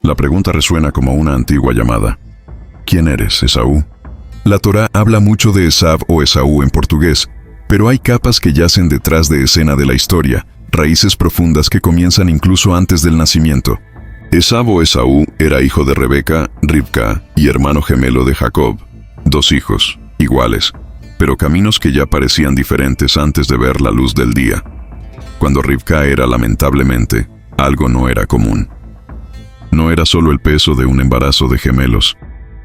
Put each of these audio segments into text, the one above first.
La pregunta resuena como una antigua llamada. ¿Quién eres, Esaú? La Torá habla mucho de Esav o Esaú en portugués, pero hay capas que yacen detrás de escena de la historia, raíces profundas que comienzan incluso antes del nacimiento. Esav o Esaú era hijo de Rebeca, Rivka, y hermano gemelo de Jacob. 2 hijos, iguales, pero caminos que ya parecían diferentes antes de ver la luz del día. Cuando Rivka era, lamentablemente, algo no era común. No era solo el peso de un embarazo de gemelos.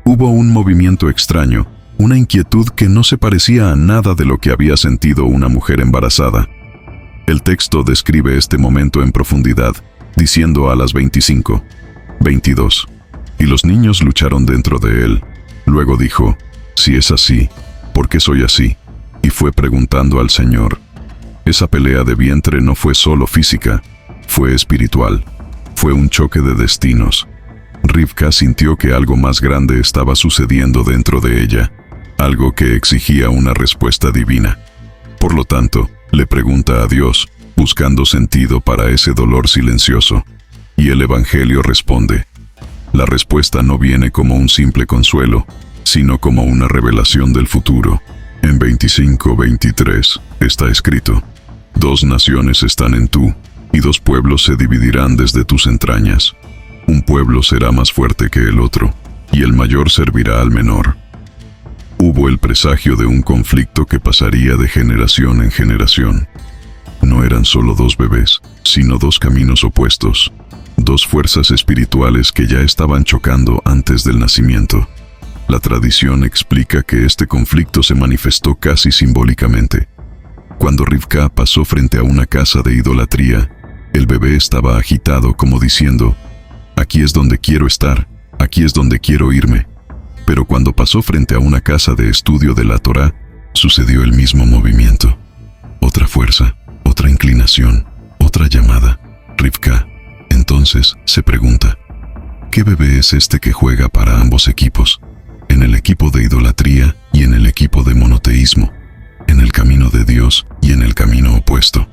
Hubo un movimiento extraño, una inquietud que no se parecía a nada de lo que había sentido una mujer embarazada. El texto describe este momento en profundidad, diciendo a las 25, 22, y los niños lucharon dentro de él. Luego dijo, si es así, ¿por qué soy así? Y fue preguntando al Señor. Esa pelea de vientre no fue solo física, fue espiritual. Fue un choque de destinos. Rivka sintió que algo más grande estaba sucediendo dentro de ella, algo que exigía una respuesta divina. Por lo tanto, le pregunta a Dios, buscando sentido para ese dolor silencioso, y el Evangelio responde. La respuesta no viene como un simple consuelo, sino como una revelación del futuro. En 25:23 está escrito, 2 naciones están en tú, y 2 pueblos se dividirán desde tus entrañas. Un pueblo será más fuerte que el otro, y el mayor servirá al menor. Hubo el presagio de un conflicto que pasaría de generación en generación. No eran solo 2 bebés, sino 2 caminos opuestos, 2 fuerzas espirituales que ya estaban chocando antes del nacimiento. La tradición explica que este conflicto se manifestó casi simbólicamente. Cuando Rivka pasó frente a una casa de idolatría, el bebé estaba agitado como diciendo, aquí es donde quiero estar, aquí es donde quiero irme. Pero cuando pasó frente a una casa de estudio de la Torá, sucedió el mismo movimiento. Otra fuerza, otra inclinación, otra llamada. Rivka, entonces, se pregunta, ¿qué bebé es este que juega para ambos equipos? En el equipo de idolatría y en el equipo de monoteísmo, en el camino de Dios y en el camino opuesto.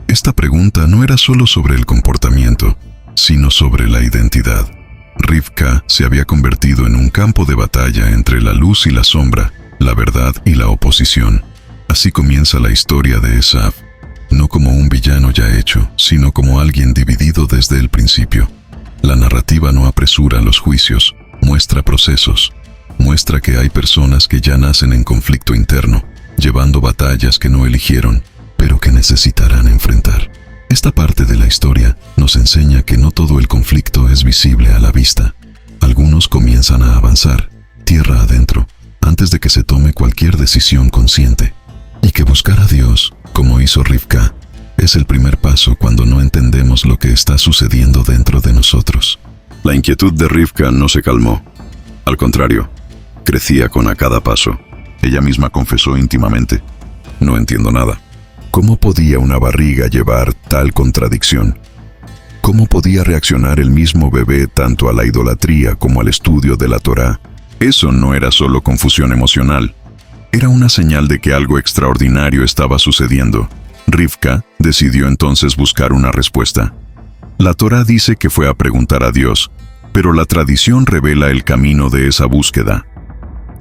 Esta pregunta no era solo sobre el comportamiento, sino sobre la identidad. Rivka se había convertido en un campo de batalla entre la luz y la sombra, la verdad y la oposición. Así comienza la historia de Esav, no como un villano ya hecho, sino como alguien dividido desde el principio. La narrativa no apresura los juicios, muestra procesos, muestra que hay personas que ya nacen en conflicto interno, llevando batallas que no eligieron, pero que necesitarán enfrentar. Esta parte de la historia nos enseña que no todo el conflicto es visible a la vista. Algunos comienzan a avanzar, tierra adentro, antes de que se tome cualquier decisión consciente. Y que buscar a Dios, como hizo Rivka, es el primer paso cuando no entendemos lo que está sucediendo dentro de nosotros. La inquietud de Rivka no se calmó. Al contrario, crecía con a cada paso. Ella misma confesó íntimamente, no entiendo nada. ¿Cómo podía una barriga llevar tal contradicción? ¿Cómo podía reaccionar el mismo bebé tanto a la idolatría como al estudio de la Torá? Eso no era solo confusión emocional. Era una señal de que algo extraordinario estaba sucediendo. Rivka decidió entonces buscar una respuesta. La Torá dice que fue a preguntar a Dios, pero la tradición revela el camino de esa búsqueda.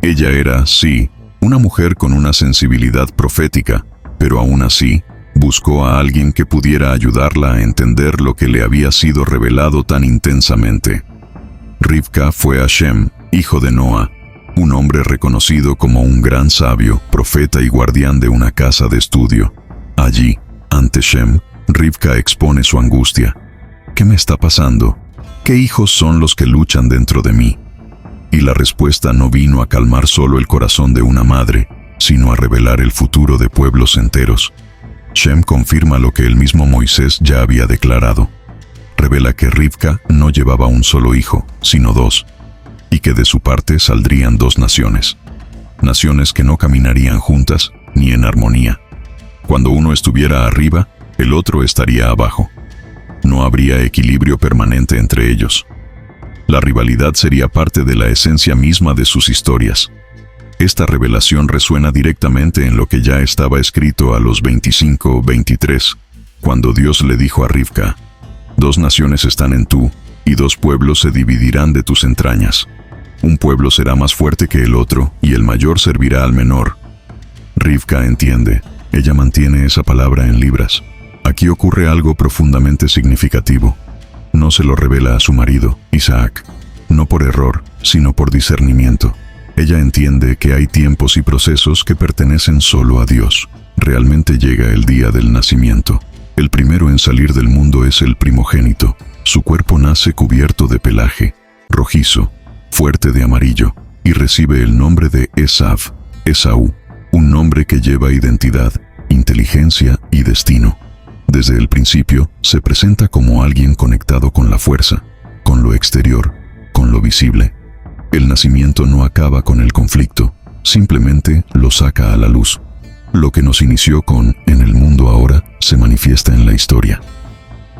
Ella era, sí, una mujer con una sensibilidad profética, pero aún así, buscó a alguien que pudiera ayudarla a entender lo que le había sido revelado tan intensamente. Rivka fue a Shem, hijo de Noa, un hombre reconocido como un gran sabio, profeta y guardián de una casa de estudio. Allí, ante Shem, Rivka expone su angustia. ¿Qué me está pasando? ¿Qué hijos son los que luchan dentro de mí? Y la respuesta no vino a calmar solo el corazón de una madre, sino a revelar el futuro de pueblos enteros. Shem confirma lo que el mismo Moisés ya había declarado. Revela que Rivka no llevaba un solo hijo, sino 2, y que de su parte saldrían 2 naciones. Naciones que no caminarían juntas ni en armonía. Cuando uno estuviera arriba, el otro estaría abajo. No habría equilibrio permanente entre ellos. La rivalidad sería parte de la esencia misma de sus historias. Esta revelación resuena directamente en lo que ya estaba escrito a los 25-23, cuando Dios le dijo a Rivka, 2 naciones están en tú, y 2 pueblos se dividirán de tus entrañas. Un pueblo será más fuerte que el otro, y el mayor servirá al menor. Rivka entiende. Ella mantiene esa palabra en libras. Aquí ocurre algo profundamente significativo. No se lo revela a su marido, Isaac. No por error, sino por discernimiento. Ella entiende que hay tiempos y procesos que pertenecen solo a Dios. Realmente llega el día del nacimiento. El primero en salir del mundo es el primogénito. Su cuerpo nace cubierto de pelaje, rojizo, fuerte de amarillo, y recibe el nombre de Esaú, un nombre que lleva identidad, inteligencia y destino. Desde el principio, se presenta como alguien conectado con la fuerza, con lo exterior, con lo visible. El nacimiento no acaba con el conflicto, simplemente lo saca a la luz. Lo que nos inició con "en el mundo ahora" se manifiesta en la historia.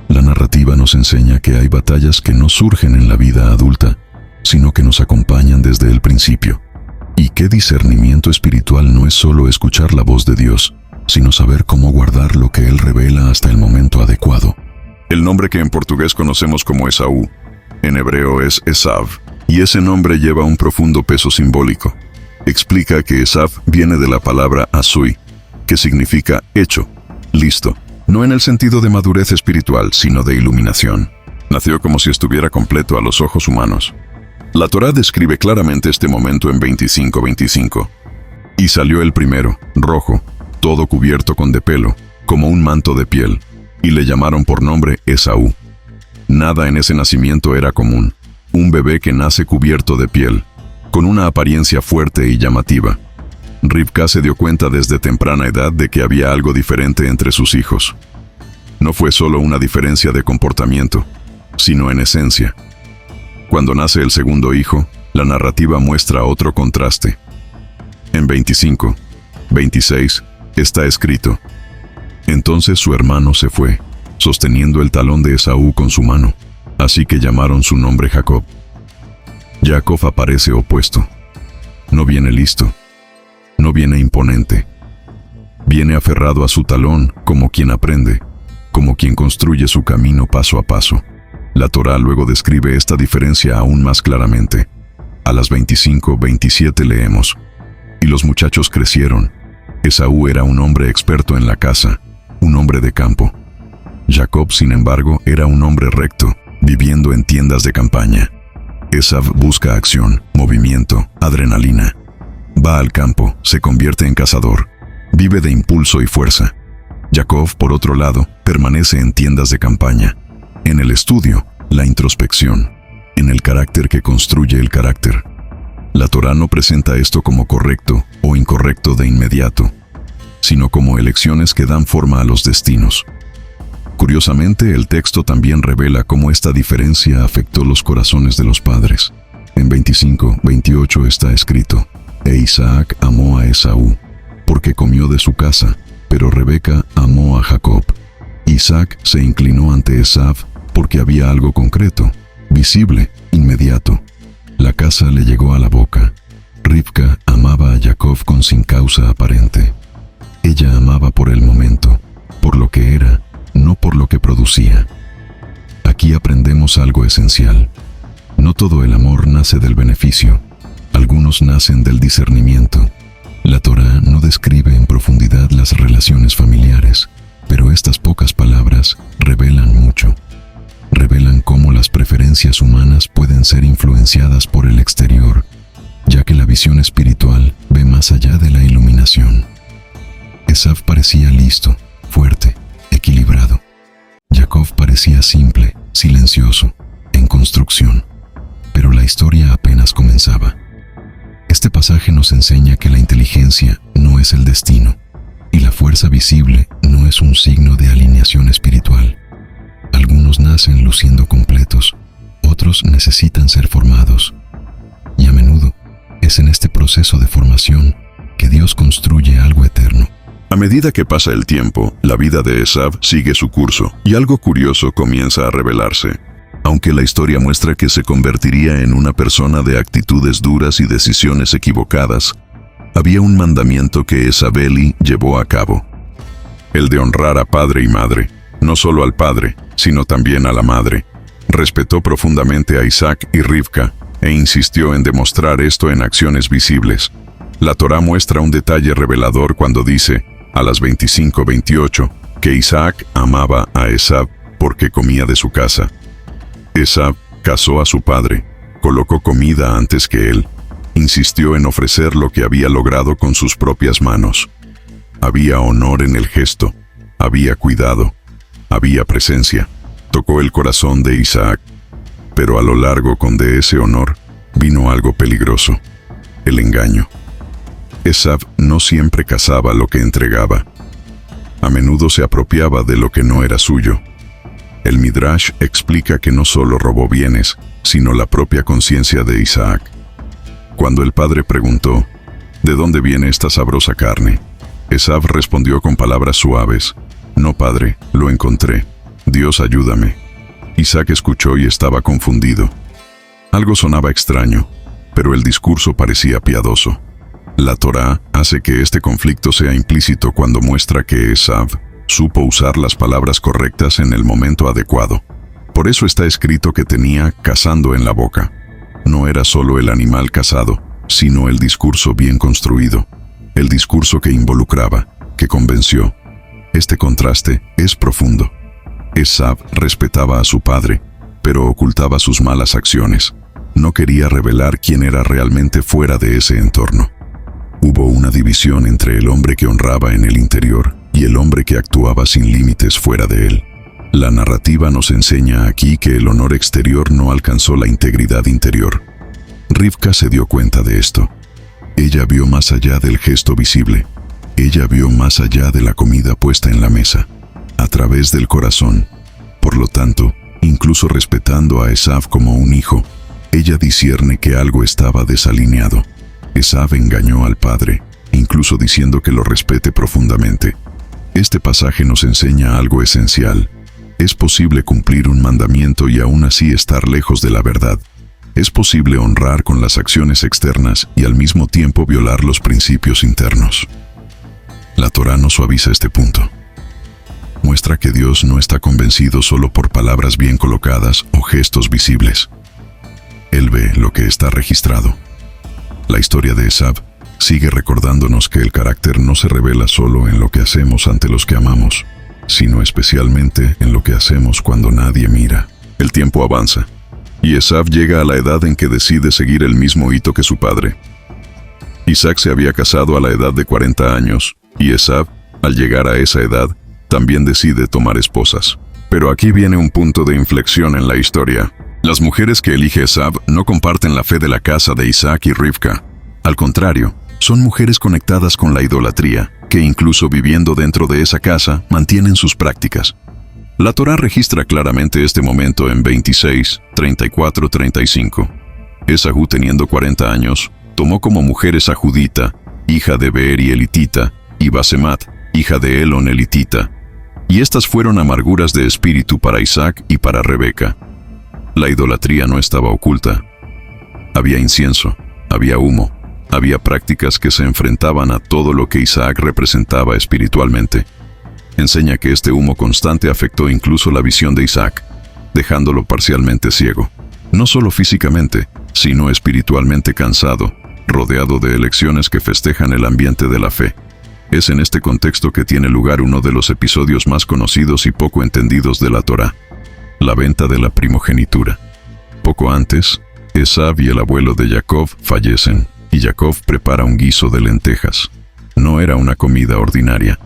La narrativa nos enseña que hay batallas que no surgen en la vida adulta, sino que nos acompañan desde el principio. Y qué discernimiento espiritual no es solo escuchar la voz de Dios, sino saber cómo guardar lo que Él revela hasta el momento adecuado. El nombre que en portugués conocemos como Esaú, en hebreo es Esav, y ese nombre lleva un profundo peso simbólico. Explica que Esav viene de la palabra asui, que significa hecho, listo, no en el sentido de madurez espiritual, sino de iluminación. Nació como si estuviera completo a los ojos humanos. La Torá describe claramente este momento en 25:25. Y salió el primero, rojo, todo cubierto con de pelo, como un manto de piel, y le llamaron por nombre Esaú. Nada en ese nacimiento era común. Un bebé que nace cubierto de piel, con una apariencia fuerte y llamativa. Rivka se dio cuenta desde temprana edad de que había algo diferente entre sus hijos. No fue solo una diferencia de comportamiento, sino en esencia. Cuando nace el segundo hijo, la narrativa muestra otro contraste. En 25:26 está escrito: entonces su hermano se fue, sosteniendo el talón de Esaú con su mano, así que llamaron su nombre Jacob. Jacob aparece opuesto. No viene listo, no viene imponente. Viene aferrado a su talón como quien aprende, como quien construye su camino paso a paso. La Torá luego describe esta diferencia aún más claramente. A las 25:27 leemos: y los muchachos crecieron. Esaú era un hombre experto en la caza, un hombre de campo. Jacob, sin embargo, era un hombre recto, viviendo en tiendas de campaña. Esav busca acción, movimiento, adrenalina. Va al campo, se convierte en cazador, vive de impulso y fuerza. Jacob, por otro lado, permanece en tiendas de campaña, en el estudio, la introspección, en el carácter que construye el carácter. La Torá no presenta esto como correcto o incorrecto de inmediato, sino como elecciones que dan forma a los destinos. Curiosamente, el texto también revela cómo esta diferencia afectó los corazones de los padres. En 25:28 está escrito: e Isaac amó a Esaú, porque comió de su casa, pero Rebeca amó a Jacob. Isaac se inclinó ante Esav porque había algo concreto, visible, inmediato. La casa le llegó a la boca. Rivka amaba a Jacob sin causa aparente. Ella amaba por el momento, por lo que era, no por lo que producía. Aquí aprendemos algo esencial. No todo el amor nace del beneficio. Algunos nacen del discernimiento. La Torá no describe en profundidad las relaciones familiares, pero estas pocas palabras revelan mucho. Revelan cómo las preferencias humanas pueden ser influenciadas por el exterior, ya que la visión espiritual ve más allá de la iluminación. Esav parecía listo, fuerte, equilibrado. Jacob parecía simple, silencioso, en construcción. Pero la historia apenas comenzaba. Este pasaje nos enseña que la inteligencia no es el destino, y la fuerza visible no es un signo de alineación espiritual. Algunos nacen luciendo completos, otros necesitan ser formados. Y a menudo es en este proceso de formación que Dios construye algo eterno. A medida que pasa el tiempo, la vida de Esav sigue su curso, y algo curioso comienza a revelarse. Aunque la historia muestra que se convertiría en una persona de actitudes duras y decisiones equivocadas, había un mandamiento que Esabeli llevó a cabo: el de honrar a padre y madre, no solo al padre, sino también a la madre. Respetó profundamente a Isaac y Rivka e insistió en demostrar esto en acciones visibles. La Torá muestra un detalle revelador cuando dice, a las 25:28, que Isaac amaba a Esav porque comía de su casa. Esav casó a su padre, colocó comida antes que él, insistió en ofrecer lo que había logrado con sus propias manos. Había honor en el gesto, había cuidado, había presencia. Tocó el corazón de Isaac, pero a lo largo de ese honor vino algo peligroso, el engaño. Esav no siempre cazaba lo que entregaba. A menudo se apropiaba de lo que no era suyo. El Midrash explica que no solo robó bienes, sino la propia conciencia de Isaac. Cuando el padre preguntó, ¿de dónde viene esta sabrosa carne?, Esav respondió con palabras suaves, «No, padre, lo encontré. Dios, ayúdame». Isaac escuchó y estaba confundido. Algo sonaba extraño, pero el discurso parecía piadoso. La Torá hace que este conflicto sea implícito cuando muestra que Esav supo usar las palabras correctas en el momento adecuado. Por eso está escrito que tenía cazando en la boca. No era solo el animal cazado, sino el discurso bien construido. El discurso que involucraba, que convenció. Este contraste es profundo. Esav respetaba a su padre, pero ocultaba sus malas acciones. No quería revelar quién era realmente fuera de ese entorno. Hubo una división entre el hombre que honraba en el interior y el hombre que actuaba sin límites fuera de él. La narrativa nos enseña aquí que el honor exterior no alcanzó la integridad interior. Rivka se dio cuenta de esto. Ella vio más allá del gesto visible. Ella vio más allá de la comida puesta en la mesa, a través del corazón. Por lo tanto, incluso respetando a Esav como un hijo, ella discierne que algo estaba desalineado. Esav engañó al padre, incluso diciendo que lo respete profundamente. Este pasaje nos enseña algo esencial. Es posible cumplir un mandamiento y aún así estar lejos de la verdad. Es posible honrar con las acciones externas y al mismo tiempo violar los principios internos. La Torá nos suaviza este punto. Muestra que Dios no está convencido solo por palabras bien colocadas o gestos visibles. Él ve lo que está registrado. La historia de Esav sigue recordándonos que el carácter no se revela solo en lo que hacemos ante los que amamos, sino especialmente en lo que hacemos cuando nadie mira. El tiempo avanza, y Esav llega a la edad en que decide seguir el mismo hito que su padre. Isaac se había casado a la edad de 40 años, y Esav, al llegar a esa edad, también decide tomar esposas. Pero aquí viene un punto de inflexión en la historia. Las mujeres que elige Esav no comparten la fe de la casa de Isaac y Rivka. Al contrario, son mujeres conectadas con la idolatría, que incluso viviendo dentro de esa casa, mantienen sus prácticas. La Torá registra claramente este momento en 26, 34, 35. Esaú, teniendo 40 años, tomó como mujeres a Judita, hija de Beeri elitita, y Basemat, hija de Elon elitita. Y estas fueron amarguras de espíritu para Isaac y para Rebeca. La idolatría no estaba oculta. Había incienso, había humo, había prácticas que se enfrentaban a todo lo que Isaac representaba espiritualmente. Enseña que este humo constante afectó incluso la visión de Isaac, dejándolo parcialmente ciego. No solo físicamente, sino espiritualmente cansado, rodeado de elecciones que festejan el ambiente de la fe. Es en este contexto que tiene lugar uno de los episodios más conocidos y poco entendidos de la Torá: la venta de la primogenitura. Poco antes, Esav y el abuelo de Jacob fallecen, y Jacob prepara un guiso de lentejas. No era una comida ordinaria,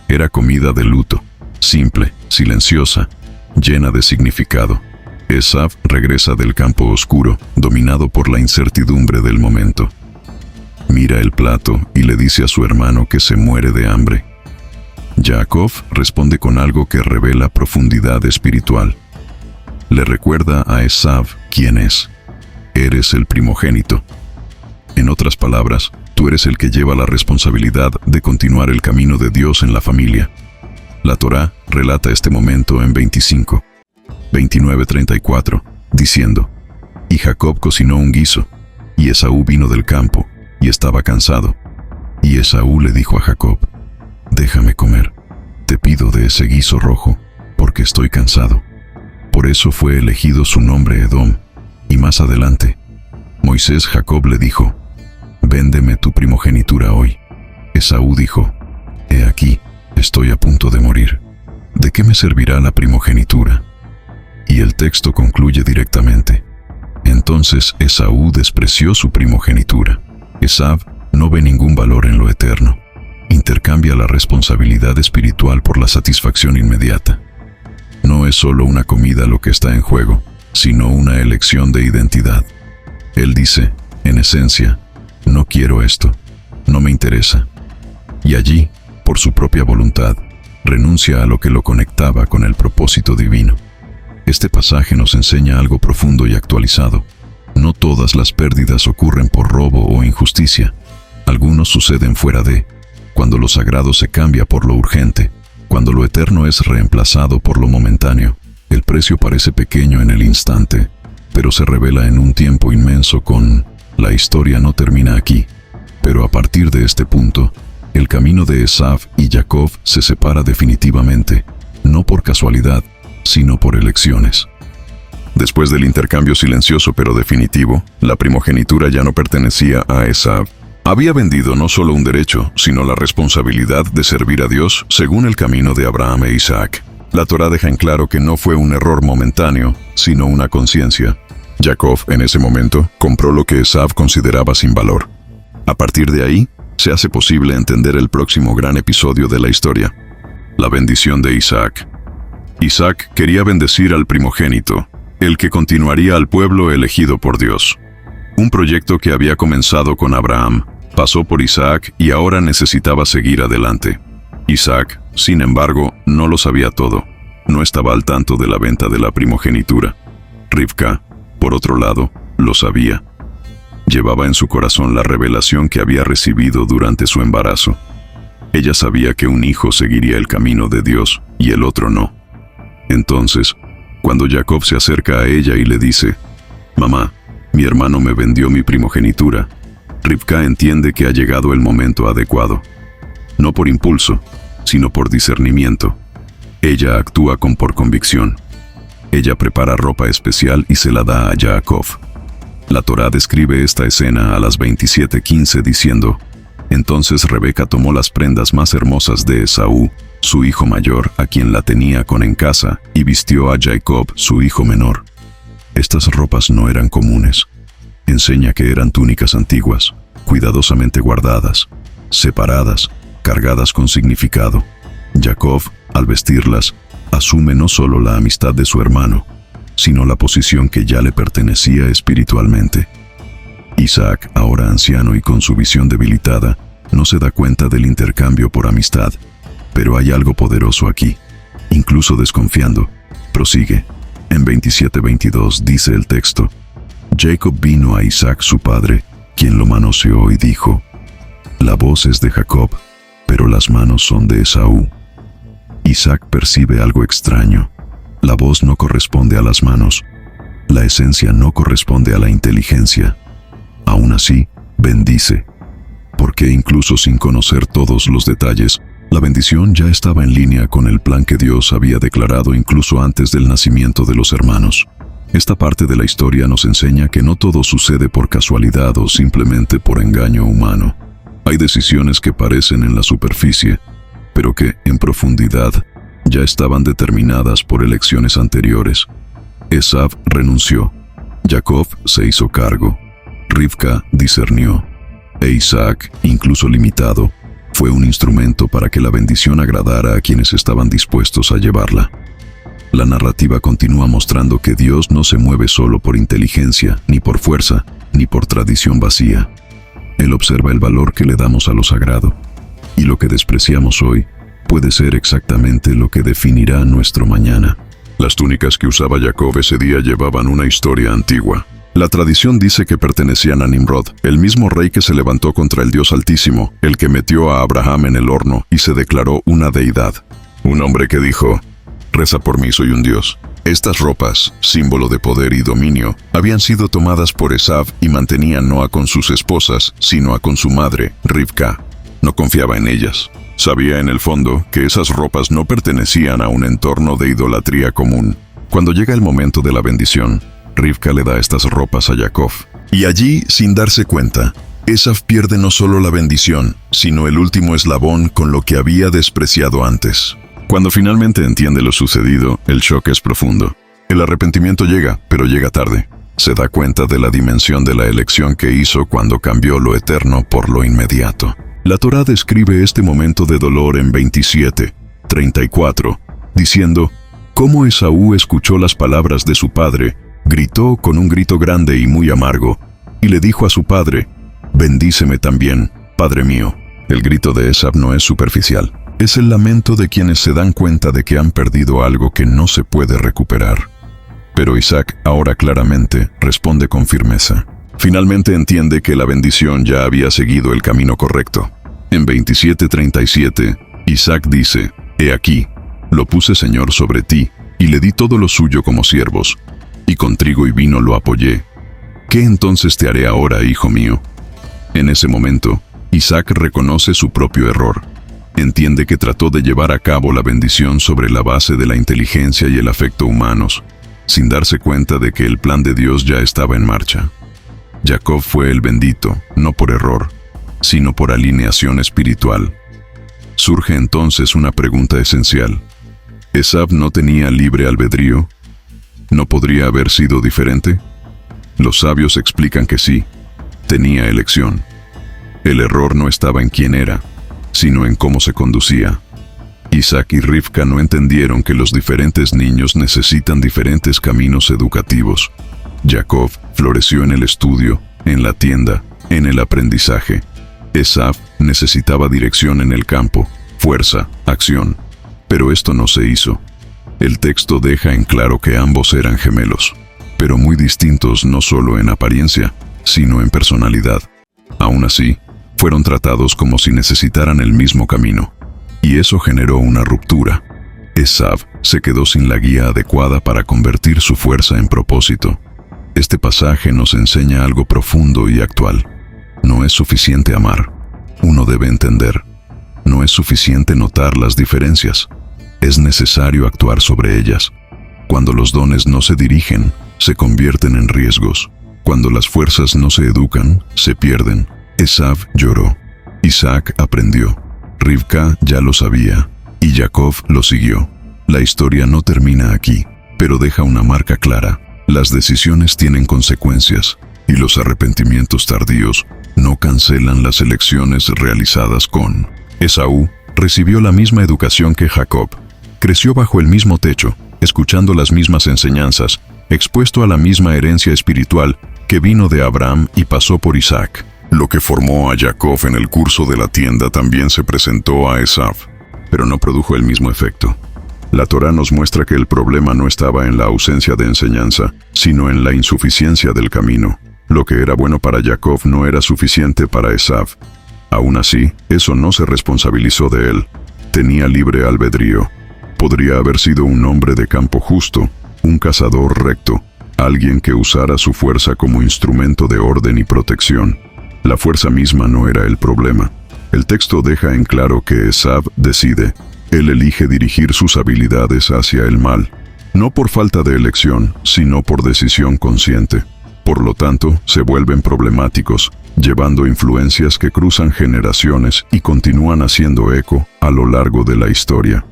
era comida de luto, simple, silenciosa, llena de significado. Esav regresa del campo oscuro, dominado por la incertidumbre del momento. Mira el plato y le dice a su hermano que se muere de hambre. Jacob responde con algo que revela profundidad espiritual. Le recuerda a Esav quién es. Eres el primogénito. En otras palabras, tú eres el que lleva la responsabilidad de continuar el camino de Dios en la familia. La Torá relata este momento en 25, 29-34, diciendo: Y Jacob cocinó un guiso, y Esaú vino del campo, y estaba cansado. Y Esaú le dijo a Jacob: Déjame comer, te pido de ese guiso rojo, porque estoy cansado. Por eso fue elegido su nombre Edom. Y más adelante, Moisés Jacob le dijo: «Véndeme tu primogenitura hoy». Esaú dijo: «He aquí, estoy a punto de morir. ¿De qué me servirá la primogenitura?». Y el texto concluye directamente: «Entonces Esaú despreció su primogenitura». Esaú no ve ningún valor en lo eterno. Intercambia la responsabilidad espiritual por la satisfacción inmediata. No es solo una comida lo que está en juego, sino una elección de identidad. Él dice, en esencia: «No quiero esto, no me interesa». Y allí, por su propia voluntad, renuncia a lo que lo conectaba con el propósito divino. Este pasaje nos enseña algo profundo y actualizado. No todas las pérdidas ocurren por robo o injusticia. Algunos suceden fuera de, cuando lo sagrado se cambia por lo urgente, cuando lo eterno es reemplazado por lo momentáneo. El precio parece pequeño en el instante, pero se revela en un tiempo inmenso con: «La historia no termina aquí». Pero a partir de este punto, el camino de Esaú y Jacob se separa definitivamente, no por casualidad, sino por elecciones. Después del intercambio silencioso pero definitivo, la primogenitura ya no pertenecía a Esaú. Había vendido no solo un derecho, sino la responsabilidad de servir a Dios según el camino de Abraham e Isaac. La Torá deja en claro que no fue un error momentáneo, sino una conciencia. Jacob, en ese momento, compró lo que Esaú consideraba sin valor. A partir de ahí, se hace posible entender el próximo gran episodio de la historia: la bendición de Isaac. Isaac quería bendecir al primogénito, el que continuaría al pueblo elegido por Dios. Un proyecto que había comenzado con Abraham, pasó por Isaac y ahora necesitaba seguir adelante. Isaac, sin embargo, no lo sabía todo. No estaba al tanto de la venta de la primogenitura. Rivka, por otro lado, lo sabía. Llevaba en su corazón la revelación que había recibido durante su embarazo. Ella sabía que un hijo seguiría el camino de Dios y el otro no. Entonces, cuando Jacob se acerca a ella y le dice: «Mamá, mi hermano me vendió mi primogenitura», Rivka entiende que ha llegado el momento adecuado. No por impulso, sino por discernimiento. Ella actúa por convicción. Ella prepara ropa especial y se la da a Jacob. La Torá describe esta escena a las 27:15 diciendo: «Entonces Rebeca tomó las prendas más hermosas de Esaú, su hijo mayor, a quien la tenía en casa, y vistió a Jacob, su hijo menor». Estas ropas no eran comunes. Enseña que eran túnicas antiguas, cuidadosamente guardadas, separadas, cargadas con significado. Jacob, al vestirlas, asume no solo la amistad de su hermano, sino la posición que ya le pertenecía espiritualmente. Isaac, ahora anciano y con su visión debilitada, no se da cuenta del intercambio por amistad. Pero hay algo poderoso aquí. Incluso desconfiando, prosigue. En 27:22 dice el texto: «Jacob vino a Isaac su padre, quien lo manoseó y dijo: La voz es de Jacob, pero las manos son de Esaú». Isaac percibe algo extraño. La voz no corresponde a las manos. La esencia no corresponde a la inteligencia. Aún así, bendice. Porque incluso sin conocer todos los detalles, la bendición ya estaba en línea con el plan que Dios había declarado incluso antes del nacimiento de los hermanos. Esta parte de la historia nos enseña que no todo sucede por casualidad o simplemente por engaño humano. Hay decisiones que parecen en la superficie, pero que, en profundidad, ya estaban determinadas por elecciones anteriores. Esaú renunció. Jacob se hizo cargo. Rivka discernió. E Isaac, incluso limitado, fue un instrumento para que la bendición agradara a quienes estaban dispuestos a llevarla. La narrativa continúa mostrando que Dios no se mueve solo por inteligencia, ni por fuerza, ni por tradición vacía. Él observa el valor que le damos a lo sagrado. Y lo que despreciamos hoy puede ser exactamente lo que definirá nuestro mañana. Las túnicas que usaba Jacob ese día llevaban una historia antigua. La tradición dice que pertenecían a Nimrod, el mismo rey que se levantó contra el Dios Altísimo, el que metió a Abraham en el horno y se declaró una deidad. Un hombre que dijo: «Reza por mí, soy un dios». Estas ropas, símbolo de poder y dominio, habían sido tomadas por Esaú y mantenían no a con sus esposas, sino a con su madre, Rivka. No confiaba en ellas. Sabía en el fondo que esas ropas no pertenecían a un entorno de idolatría común. Cuando llega el momento de la bendición, Rivka le da estas ropas a Jacob. Y allí, sin darse cuenta, Esav pierde no solo la bendición, sino el último eslabón con lo que había despreciado antes. Cuando finalmente entiende lo sucedido, el shock es profundo. El arrepentimiento llega, pero llega tarde. Se da cuenta de la dimensión de la elección que hizo cuando cambió lo eterno por lo inmediato. La Torá describe este momento de dolor en 27:34, diciendo: «Cómo Esaú escuchó las palabras de su padre, gritó con un grito grande y muy amargo, y le dijo a su padre: bendíceme también, padre mío». El grito de Esav no es superficial. Es el lamento de quienes se dan cuenta de que han perdido algo que no se puede recuperar. Pero Isaac, ahora claramente, responde con firmeza. Finalmente entiende que la bendición ya había seguido el camino correcto. En 27:37, Isaac dice: «He aquí, lo puse Señor sobre ti, y le di todo lo suyo como siervos, y con trigo y vino lo apoyé. ¿Qué entonces te haré ahora, hijo mío?». En ese momento, Isaac reconoce su propio error. Entiende que trató de llevar a cabo la bendición sobre la base de la inteligencia y el afecto humanos, sin darse cuenta de que el plan de Dios ya estaba en marcha. Jacob fue el bendito, no por error, sino por alineación espiritual. Surge entonces una pregunta esencial. ¿Esav no tenía libre albedrío? ¿No podría haber sido diferente? Los sabios explican que sí, tenía elección. El error no estaba en quién era, sino en cómo se conducía. Isaac y Rivka no entendieron que los diferentes niños necesitan diferentes caminos educativos. Jacob floreció en el estudio, en la tienda, en el aprendizaje. Esav necesitaba dirección en el campo, fuerza, acción. Pero esto no se hizo. El texto deja en claro que ambos eran gemelos, pero muy distintos no solo en apariencia, sino en personalidad. Aún así, fueron tratados como si necesitaran el mismo camino, y eso generó una ruptura. Esav se quedó sin la guía adecuada para convertir su fuerza en propósito. Este pasaje nos enseña algo profundo y actual. No es suficiente amar. Uno debe entender. No es suficiente notar las diferencias. Es necesario actuar sobre ellas. Cuando los dones no se dirigen, se convierten en riesgos. Cuando las fuerzas no se educan, se pierden. Esav lloró. Isaac aprendió. Rivka ya lo sabía, y Jacob lo siguió. La historia no termina aquí, pero deja una marca clara. Las decisiones tienen consecuencias, y los arrepentimientos tardíos no cancelan las elecciones realizadas con. Esaú recibió la misma educación que Jacob. Creció bajo el mismo techo, escuchando las mismas enseñanzas, expuesto a la misma herencia espiritual que vino de Abraham y pasó por Isaac. Lo que formó a Jacob en el curso de la tienda también se presentó a Esav, pero no produjo el mismo efecto. La Torá nos muestra que el problema no estaba en la ausencia de enseñanza, sino en la insuficiencia del camino. Lo que era bueno para Jacob no era suficiente para Esav. Aún así, eso no se responsabilizó de él. Tenía libre albedrío. Podría haber sido un hombre de campo justo, un cazador recto, alguien que usara su fuerza como instrumento de orden y protección. La fuerza misma no era el problema. El texto deja en claro que Esav decide. Él elige dirigir sus habilidades hacia el mal, no por falta de elección, sino por decisión consciente. Por lo tanto, se vuelven problemáticos, llevando influencias que cruzan generaciones y continúan haciendo eco a lo largo de la historia.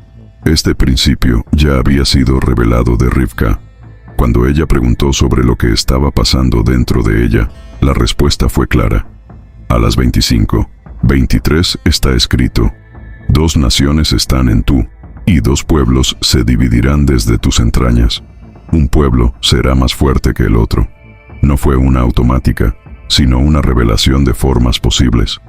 Este principio ya había sido revelado de Rivka. Cuando ella preguntó sobre lo que estaba pasando dentro de ella, la respuesta fue clara. A las 25:23 está escrito: 2 naciones están en tú, y 2 pueblos se dividirán desde tus entrañas. Un pueblo será más fuerte que el otro. No fue una automática, sino una revelación de formas posibles.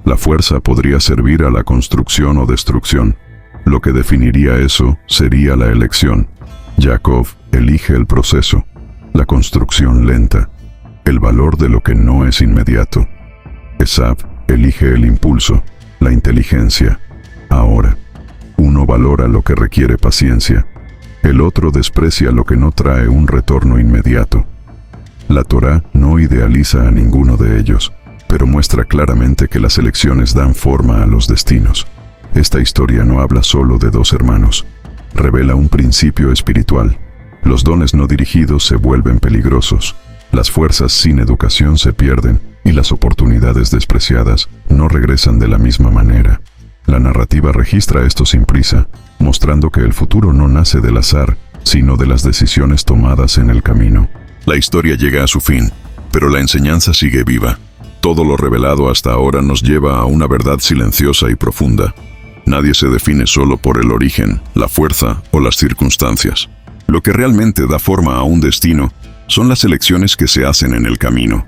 La fuerza podría servir a la construcción o destrucción. Lo que definiría eso sería la elección. Jacob elige el proceso, la construcción lenta, el valor de lo que no es inmediato. Esav elige el impulso, la inteligencia. Ahora, uno valora lo que requiere paciencia. El otro desprecia lo que no trae un retorno inmediato. La Torá no idealiza a ninguno de ellos, pero muestra claramente que las elecciones dan forma a los destinos. Esta historia no habla solo de 2 hermanos. Revela un principio espiritual. Los dones no dirigidos se vuelven peligrosos. Las fuerzas sin educación se pierden y las oportunidades despreciadas no regresan de la misma manera. La narrativa registra esto sin prisa, mostrando que el futuro no nace del azar, sino de las decisiones tomadas en el camino. La historia llega a su fin, pero la enseñanza sigue viva. Todo lo revelado hasta ahora nos lleva a una verdad silenciosa y profunda. Nadie se define solo por el origen, la fuerza o las circunstancias. Lo que realmente da forma a un destino son las elecciones que se hacen en el camino.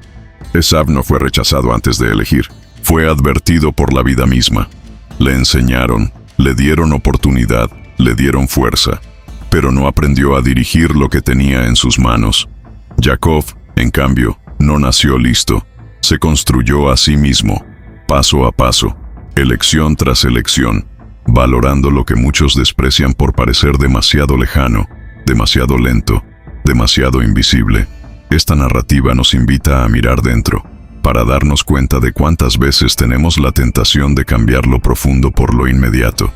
Esav no fue rechazado antes de elegir, fue advertido por la vida misma. Le enseñaron, le dieron oportunidad, le dieron fuerza, pero no aprendió a dirigir lo que tenía en sus manos. Jacob, en cambio, no nació listo. Se construyó a sí mismo, paso a paso, elección tras elección, valorando lo que muchos desprecian por parecer demasiado lejano, demasiado lento, demasiado invisible. Esta narrativa nos invita a mirar dentro, para darnos cuenta de cuántas veces tenemos la tentación de cambiar lo profundo por lo inmediato.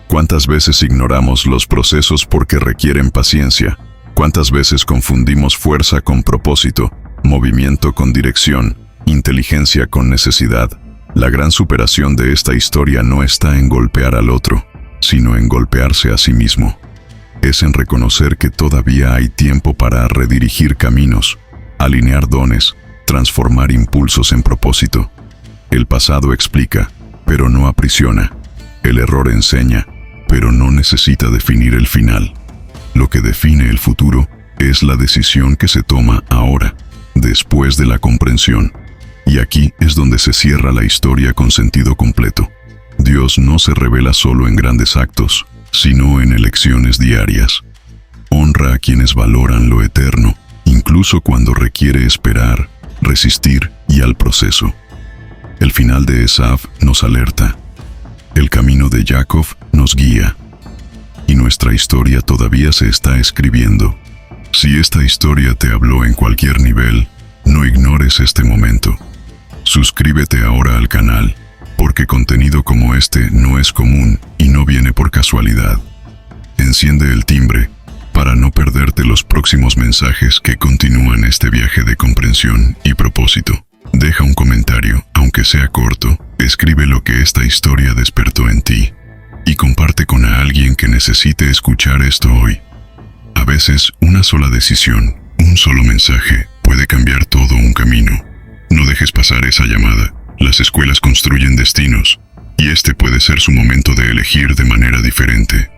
Cuántas veces ignoramos los procesos porque requieren paciencia. Cuántas veces confundimos fuerza con propósito, movimiento con dirección, inteligencia con necesidad. La gran superación de esta historia no está en golpear al otro, sino en golpearse a sí mismo. Es en reconocer que todavía hay tiempo para redirigir caminos, alinear dones, transformar impulsos en propósito. El pasado explica, pero no aprisiona. El error enseña, pero no necesita definir el final. Lo que define el futuro es la decisión que se toma ahora, después de la comprensión. Y aquí es donde se cierra la historia con sentido completo. Dios no se revela solo en grandes actos, sino en elecciones diarias. Honra a quienes valoran lo eterno, incluso cuando requiere esperar, resistir y al proceso. El final de Esav nos alerta. El camino de Jacob nos guía. Y nuestra historia todavía se está escribiendo. Si esta historia te habló en cualquier nivel, no ignores este momento. Suscríbete ahora al canal, porque contenido como este no es común y no viene por casualidad. Enciende el timbre para no perderte los próximos mensajes que continúan este viaje de comprensión y propósito. Deja un comentario, aunque sea corto, escribe lo que esta historia despertó en ti y comparte con alguien que necesite escuchar esto hoy. A veces, una sola decisión, un solo mensaje, puede cambiar todo un camino. No dejes pasar esa llamada. Las escuelas construyen destinos, y este puede ser su momento de elegir de manera diferente.